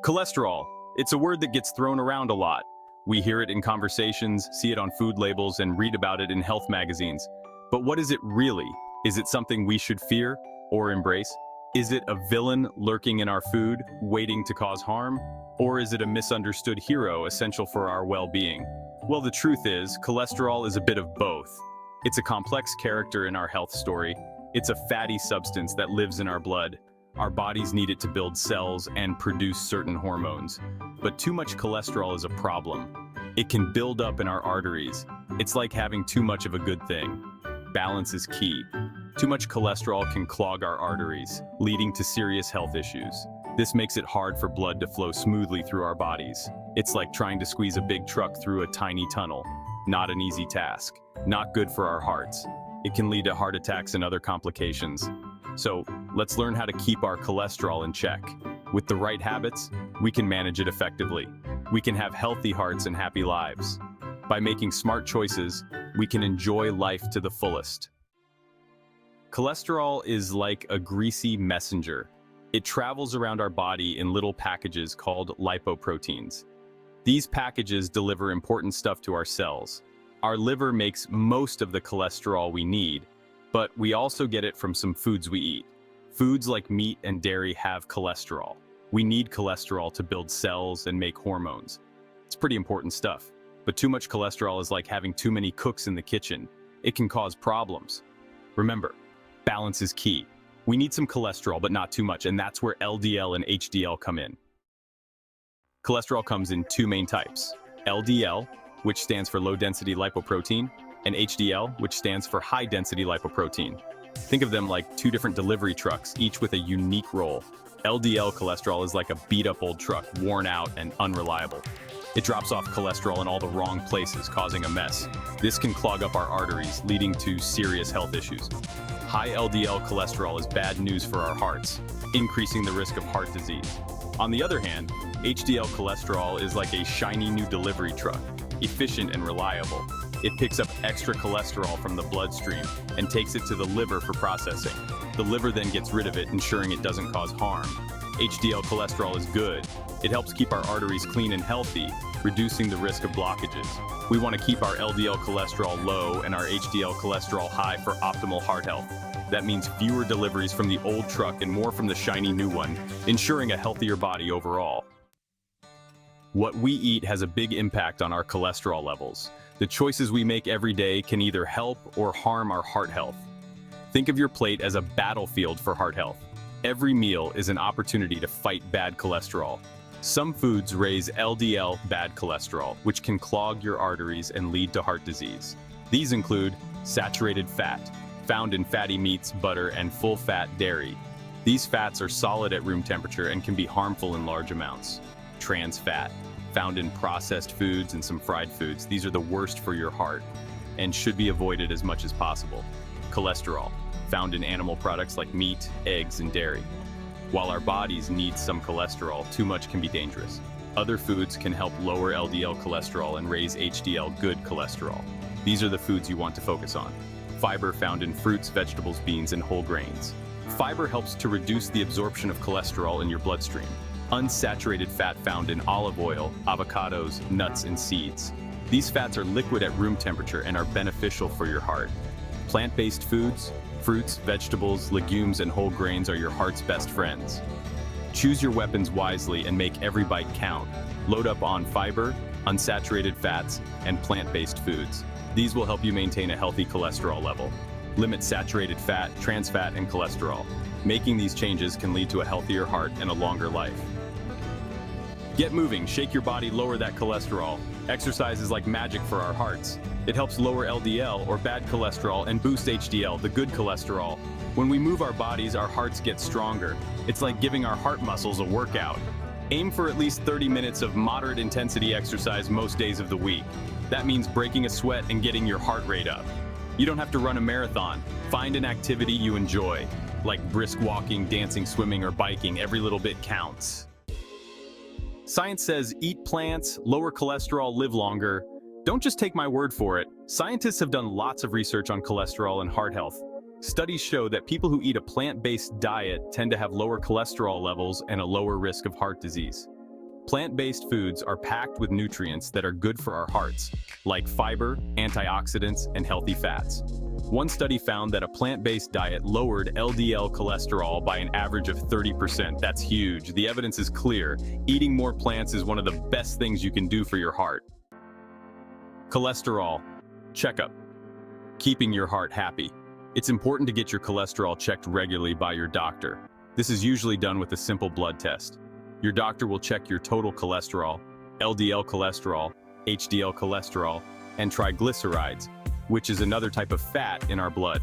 Cholesterol. It's a word that gets thrown around a lot. We hear it in conversations, see it on food labels, and read about it in health magazines. But what is it really? Is it something we should fear or embrace? Is it a villain lurking in our food, waiting to cause harm? Or is it a misunderstood hero essential for our well-being? Well, the truth is, cholesterol is a bit of both. It's a complex character in our health story. It's a fatty substance that lives in our blood. Our bodies need it to build cells and produce certain hormones. But too much cholesterol is a problem. It can build up in our arteries. It's like having too much of a good thing. Balance is key. Too much cholesterol can clog our arteries, leading to serious health issues. This makes it hard for blood to flow smoothly through our bodies. It's like trying to squeeze a big truck through a tiny tunnel. Not an easy task. Not good for our hearts. It can lead to heart attacks and other complications. So, let's learn how to keep our cholesterol in check. With the right habits, we can manage it effectively. We can have healthy hearts and happy lives. By making smart choices, we can enjoy life to the fullest. Cholesterol is like a greasy messenger. It travels around our body in little packages called lipoproteins. These packages deliver important stuff to our cells. Our liver makes most of the cholesterol we need, but we also get it from some foods we eat. Foods like meat and dairy have cholesterol. We need cholesterol to build cells and make hormones. It's pretty important stuff. But too much cholesterol is like having too many cooks in the kitchen. It can cause problems. Remember, balance is key. We need some cholesterol, but not too much, and that's where LDL and HDL come in. Cholesterol comes in two main types: LDL, which stands for low-density lipoprotein, and HDL, which stands for high-density lipoprotein. Think of them like two different delivery trucks, each with a unique role. LDL cholesterol is like a beat-up old truck, worn out and unreliable. It drops off cholesterol in all the wrong places, causing a mess. This can clog up our arteries, leading to serious health issues. High LDL cholesterol is bad news for our hearts, increasing the risk of heart disease. On the other hand, HDL cholesterol is like a shiny new delivery truck, efficient and reliable. It picks up extra cholesterol from the bloodstream and takes it to the liver for processing. The liver then gets rid of it, ensuring it doesn't cause harm. HDL cholesterol is good. It helps keep our arteries clean and healthy, reducing the risk of blockages. We want to keep our LDL cholesterol low and our HDL cholesterol high for optimal heart health. That means fewer deliveries from the old truck and more from the shiny new one, ensuring a healthier body overall. What we eat has a big impact on our cholesterol levels. The choices we make every day can either help or harm our heart health. Think of your plate as a battlefield for heart health. Every meal is an opportunity to fight bad cholesterol. Some foods raise LDL, bad cholesterol, which can clog your arteries and lead to heart disease. These include saturated fat, found in fatty meats, butter, and full-fat dairy. These fats are solid at room temperature and can be harmful in large amounts. Trans fat, found in processed foods and some fried foods. These are the worst for your heart and should be avoided as much as possible. Cholesterol, found in animal products like meat, eggs, and dairy. While our bodies need some cholesterol, too much can be dangerous. Other foods can help lower LDL cholesterol and raise HDL good cholesterol. These are the foods you want to focus on. Fiber, found in fruits, vegetables, beans, and whole grains. Fiber helps to reduce the absorption of cholesterol in your bloodstream. Unsaturated fat, found in olive oil, avocados, nuts, and seeds. These fats are liquid at room temperature and are beneficial for your heart. Plant-based foods, fruits, vegetables, legumes, and whole grains are your heart's best friends. Choose your weapons wisely and make every bite count. Load up on fiber, unsaturated fats, and plant-based foods. These will help you maintain a healthy cholesterol level. Limit saturated fat, trans fat, and cholesterol. Making these changes can lead to a healthier heart and a longer life. Get moving, shake your body, lower that cholesterol. Exercise is like magic for our hearts. It helps lower LDL, or bad cholesterol, and boost HDL, the good cholesterol. When we move our bodies, our hearts get stronger. It's like giving our heart muscles a workout. Aim for at least 30 minutes of moderate intensity exercise most days of the week. That means breaking a sweat and getting your heart rate up. You don't have to run a marathon. Find an activity you enjoy, like brisk walking, dancing, swimming, or biking. Every little bit counts. Science says eat plants, lower cholesterol, live longer. Don't just take my word for it. Scientists have done lots of research on cholesterol and heart health. Studies show that people who eat a plant-based diet tend to have lower cholesterol levels and a lower risk of heart disease. Plant-based foods are packed with nutrients that are good for our hearts, like fiber, antioxidants, and healthy fats. One study found that a plant-based diet lowered LDL cholesterol by an average of 30%. That's huge. The evidence is clear. Eating more plants is one of the best things you can do for your heart. Cholesterol checkup. Keeping your heart happy. It's important to get your cholesterol checked regularly by your doctor. This is usually done with a simple blood test. Your doctor will check your total cholesterol, LDL cholesterol, HDL cholesterol, and triglycerides, which is another type of fat in our blood.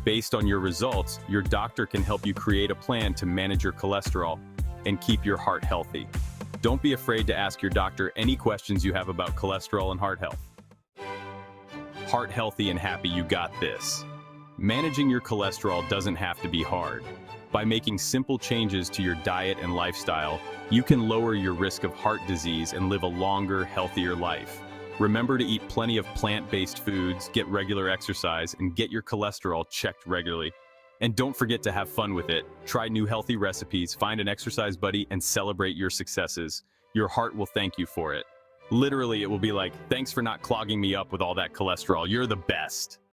Based on your results, your doctor can help you create a plan to manage your cholesterol and keep your heart healthy. Don't be afraid to ask your doctor any questions you have about cholesterol and heart health. Heart healthy and happy, you got this. Managing your cholesterol doesn't have to be hard. By making simple changes to your diet and lifestyle, you can lower your risk of heart disease and live a longer, healthier life. Remember to eat plenty of plant-based foods, get regular exercise, and get your cholesterol checked regularly. And don't forget to have fun with it. Try new healthy recipes, find an exercise buddy, and celebrate your successes. Your heart will thank you for it. Literally, it will be like, thanks for not clogging me up with all that cholesterol. You're the best.